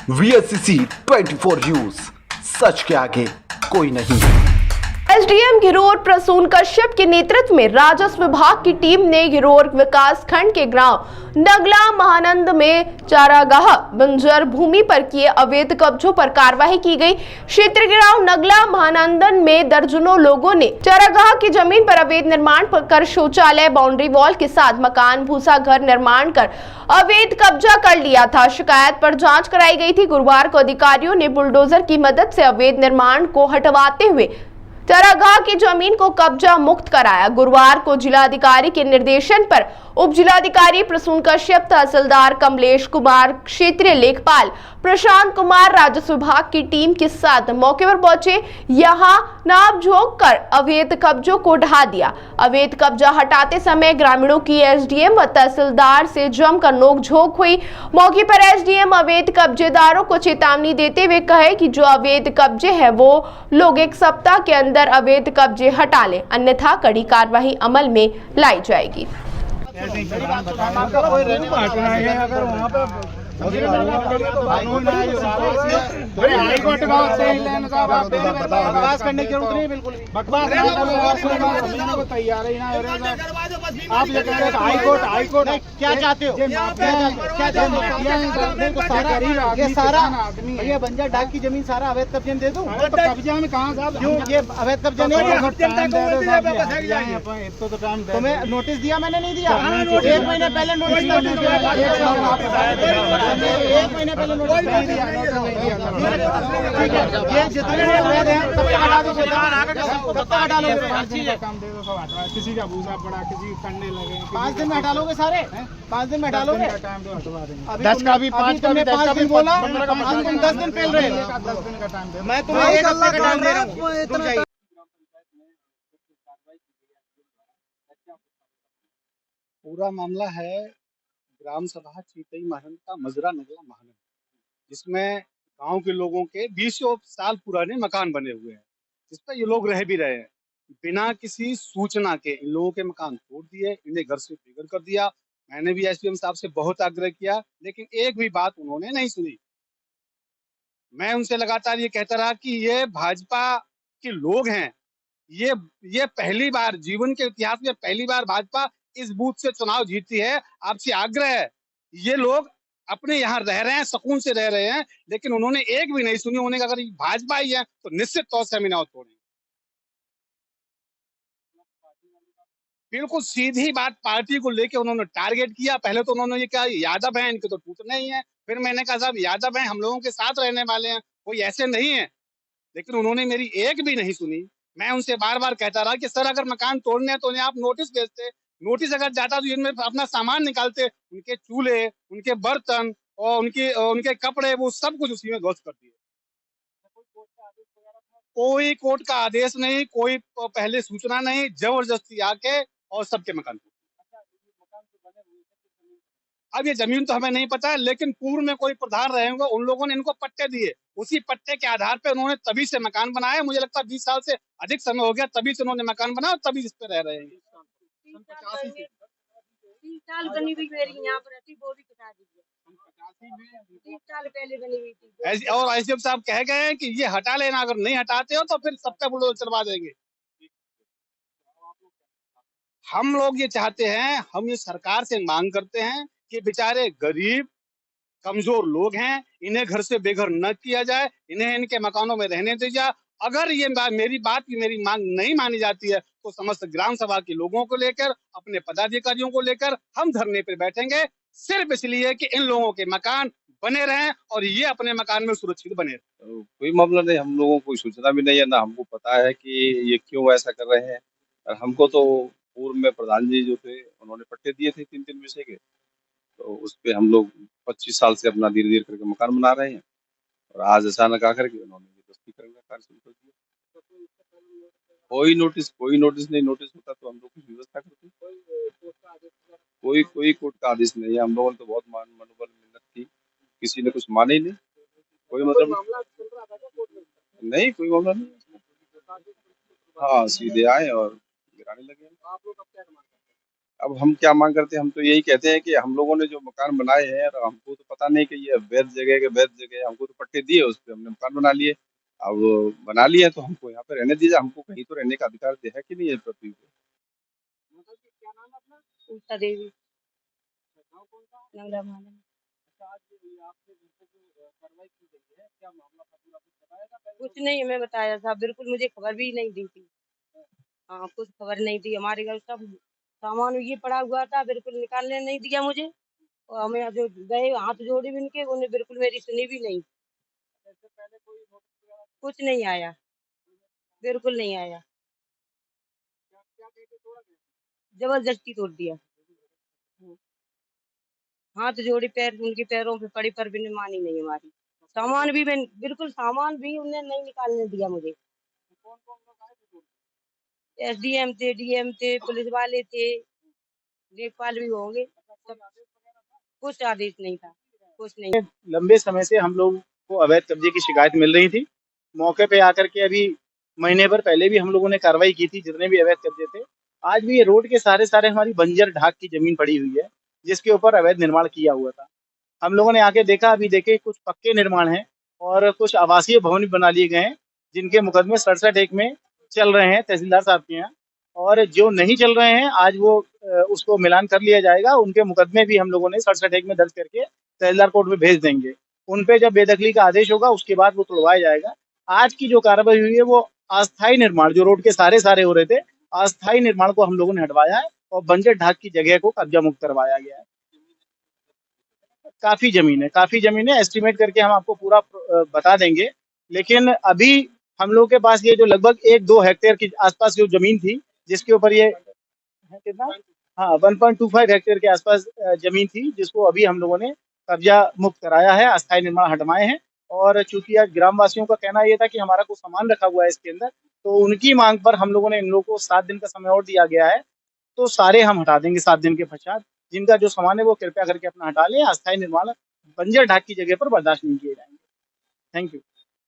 VSCC 24 news, सच के आगे कोई नहीं। एसडीएम घिरोर प्रसून कश्यप के नेतृत्व में राजस्व विभाग की टीम ने घिरोर विकास खंड के ग्राम नगला महानंद में चारागाह बंजर भूमि पर किए अवैध कब्जों पर कार्रवाई की गई। क्षेत्र ग्राम नगला महानंदन में दर्जनों लोगों ने चारागाह की जमीन पर अवैध निर्माण कर शौचालय, बाउंड्री वॉल के साथ मकान, भूसा घर निर्माण कर अवैध कब्जा कर लिया था। शिकायत पर जांच कराई गई थी। गुरुवार को अधिकारियों ने बुलडोजर की मदद से अवैध निर्माण को हटवाते हुए चारागाह की जमीन को कब्जा मुक्त कराया। गुरुवार को जिलाधिकारी के निर्देशन पर उप जिलाधिकारी प्रसून कश्यप, तहसीलदार कमलेश कुमार, क्षेत्रीय लेखपाल प्रशांत कुमार राजस्व विभाग की टीम के साथ मौके पर पहुंचे। यहां नापझोंक कर अवैध कब्जों को ढा दिया। अवैध कब्जा हटाते समय ग्रामीणों की एसडीएम व तहसीलदार से जमकर नोकझोंक हुई। मौके पर एसडीएम अवैध कब्जेदारों को चेतावनी देते हुए कहे कि जो अवैध कब्जे है वो लोग 1 सप्ताह के अंदर अवैध कब्जे हटा लें, अन्यथा कड़ी कार्रवाई अमल में लाई जाएगी। हाईकोर्ट बकवास करने की जरूरत नहीं, बिल्कुल बकवास को तैयार है ना। आप ये कह रहे हैं हाईकोर्ट क्या चाहते हो? ये सारा ये बंजर डाक की जमीन सारा अवैध कब्जे में दे दूं? कब्जा में कहाँ साहब? क्यों ये अवैध कब्जा नहीं है? तुम्हें नोटिस दिया, मैंने नहीं दिया। 1 महीने पहले नोटिस दिया, 1 महीने पहले नोटिस नहीं दिया। ये जितने अवैध हैं सबको हटा दो, सबको हटा लोगे। किसी का भूसा पड़ा, किसी करने लगे। 5 दिन में हटा लोगे सारे? 5 दिन में हटा लोगे? टाइम तो हटवा देंगे। 10 का भी 5 का भी 5 दिन बोला, हम तुम 10 दिन पहले रहे। 10 दिन का टाइम दे। मैं तुम्हें 1 हफ्ते का टाइम दे रहा हूँ। पूरा मामला है ग्राम सभा चीतई महंत का मजरा नगला महानंद, जिसमें गांव के लोगों के 20 साल पुराने मकान बने हुए हैं, जिस पर ये लोग रह भी रहे हैं। बिना किसी सूचना के इन लोगों के मकान तोड़ दिए, इन्हें घर से बेघर कर दिया। मैंने भी एसडीएम साहब से बहुत आग्रह किया, लेकिन एक भी बात उन्होंने नहीं सुनी। मैं उनसे लगातार ये कहता रहा कि ये भाजपा के लोग हैं। ये पहली बार जीवन के इतिहास में पहली बार भाजपा इस बूथ से चुनाव जीतती है। आपसे आग्रह है, ये लोग अपने यहाँ रह रहे हैं, सुकून से रह रहे हैं, लेकिन उन्होंने एक भी नहीं सुनी। उन्होंने अगर भाजपा ही है तो निश्चित तौर से हम इन्हें तोड़ेंगे। बिल्कुल सीधी बात पार्टी को लेके उन्होंने टारगेट किया। पहले तो उन्होंने ये कहा यादव है, इनके तो टूटने ही है। फिर मैंने कहा साहब यादव है, हम लोगों के साथ रहने वाले हैं, कोई ऐसे नहीं है। लेकिन उन्होंने मेरी एक भी नहीं सुनी। मैं उनसे बार बार कहता रहा कि सर अगर मकान तोड़ने हैं तो उन्हें आप नोटिस भेजते। नोटिस अगर जाता तो इनमें अपना सामान निकालते, उनके चूल्हे, उनके बर्तन और उनके कपड़े, वो सब कुछ उसी में ध्वस्त कर दिए। कोई कोर्ट का आदेश नहीं, कोई पहले सूचना नहीं, जबरदस्ती आके और सबके मकान तोड़। अब ये जमीन तो हमें नहीं पता है, लेकिन पूर्व में कोई प्रधान रहे होंगे, उन लोगों ने इनको पट्टे दिए। उसी पट्टे के आधार पर उन्होंने तभी से मकान बनाया। मुझे लगता है 20 साल से अधिक समय हो गया, तभी से उन्होंने मकान बनाया और तभी इस पे रह रहे हैं। 30 साल बनी हुई मेरी यहाँ पर थी, वो भी बता दीजिए। 30 साल पहले बनी हुई थी। और एसडीएम साहब कह गए हैं कि ये हटा लेना, अगर नहीं हटाते हो तो फिर सब पे बुलडोजर चलवा देंगे। हम लोग ये चाहते हैं, हम ये सरकार से मांग करते हैं कि बेचारे गरीब कमजोर लोग हैं, इन्हें घर से बेघर न किया जाए, इन्हें इनके मकानों में रहने दिया जाए। अगर ये मेरी मांग नहीं मानी जाती है तो समस्त ग्राम सभा के लोगों को लेकर, अपने पदाधिकारियों को लेकर हम धरने पर बैठेंगे, सिर्फ इसलिए कि इन लोगों के मकान बने रहें और ये अपने मकान में सुरक्षित बने रहें। कोई मामला नहीं, हम लोगों को कोई सूचना भी नहीं है, ना हमको पता है कि ये क्यों ऐसा कर रहे हैं। और हमको तो पूर्व में प्रधान जी जो थे उन्होंने पट्टे दिए थे 3-3 विषय के, तो उस पे हम लोग 25 साल से अपना धीरे धीरे करके मकान बना रहे हैं। और आज अचानक आकर के उन्होंने ये दस्तीकरण का कार्य शुरू कर दिया। कोई नोटिस नहीं, नोटिस होता तो हम लोग कुछ व्यवस्था करते। कोई कोर्ट का आदेश नहीं है। हम लोगों ने तो बहुत मनोबल मेहनत की, किसी ने कुछ माने ही नहीं। कोई मतलब नहीं, कोई मामला नहीं। हाँ, सीधे आए और गिराने लगे। अब हम क्या मांग करते हैं? हम तो यही कहते हैं कि हम लोगों ने जो मकान बनाए हैं, और हमको तो पता नहीं कि ये वैध जगह के वैध जगह है। हमको तो पट्टे दिए, उस पे हमने मकान बना लिए। अब बना लिए तो हमको यहाँ पे रहने दीजिए। हमको कहीं तो रहने का अधिकार है कि नहीं है पृथ्वी पे? उषा देवी, नंगला महानंद। कुछ नहीं हमें बताया था, बिल्कुल मुझे खबर भी नहीं दी थी। हाँ, कुछ खबर नहीं दी। हमारे घर सब सामान ये पड़ा हुआ था, बिल्कुल निकालने नहीं दिया मुझे। और हमें जो गए हाथ जोड़े भी उनके, उन्हें बिल्कुल मेरी सुनी भी नहीं। कुछ नहीं आया, बिल्कुल नहीं आया। जबरदस्ती तोड़ दिया। हाथ जोड़े, पैर उनके पैरों पे पड़ी, पर भी मानी नहीं हमारी। सामान भी मैं बिल्कुल, सामान भी उन्हें नहीं निकालने दिया मुझे। एसडीएम थे, डीएम थे, पुलिस वाले थे, लेखपाल भी होंगे। कुछ आदेश नहीं था, कुछ नहीं। लंबे समय से हम लोग को अवैध कब्जे की शिकायत मिल रही थी। मौके पे आकर के अभी महीने भर पहले भी हम लोगों ने कार्रवाई की थी, जितने भी अवैध कब्जे थे। आज भी ये रोड के सारे सारे हमारी बंजर ढाक की जमीन पड़ी हुई है, जिसके ऊपर अवैध निर्माण किया हुआ था। हम लोगों ने आके देखा, अभी देखे कुछ पक्के निर्माण हैं और कुछ आवासीय भवन भी बना लिए गए हैं, जिनके मुकदमे 67(1) में चल रहे हैं तहसीलदार साहब के यहाँ। और जो नहीं चल रहे हैं, आज वो उसको मिलान कर लिया जाएगा। उनके मुकदमे भी हम लोगों ने 67(1) में दर्ज करके तहसीलदार कोर्ट में भेज देंगे। उन पे जब बेदखली का आदेश होगा, उसके बाद वो तुड़वाया जाएगा। आज की जो कार्रवाई हुई है, वो अस्थायी निर्माण, जो रोड के सारे सारे हो रहे थे, अस्थायी निर्माण को हम लोगों ने हटवाया है और बंजर ढाक की जगह को कब्जा मुक्त करवाया गया है। काफी जमीन है, एस्टिमेट करके हम आपको पूरा बता देंगे। लेकिन अभी हम लोगों के पास ये जो लगभग 1-2 हेक्टेयर की आसपास जो जमीन थी, जिसके ऊपर ये कितना, हाँ 1.25 हेक्टेयर के आसपास जमीन थी, जिसको अभी हम लोगों ने कब्जा मुक्त कराया है, अस्थायी निर्माण हटवाए हैं। और चूंकि आज ग्रामवासियों का कहना ये था कि हमारा कुछ सामान रखा हुआ है इसके अंदर, तो उनकी मांग पर हम लोगों ने इन लोगों को 7 दिन का समय और दिया गया है। तो सारे हम हटा देंगे 7 दिन के पश्चात। जिनका जो सामान है वो कृपया करके अपना हटा लें। अस्थायी निर्माण बंजर ढाक की जगह पर बर्दाश्त नहीं किए जाएंगे। Thank you.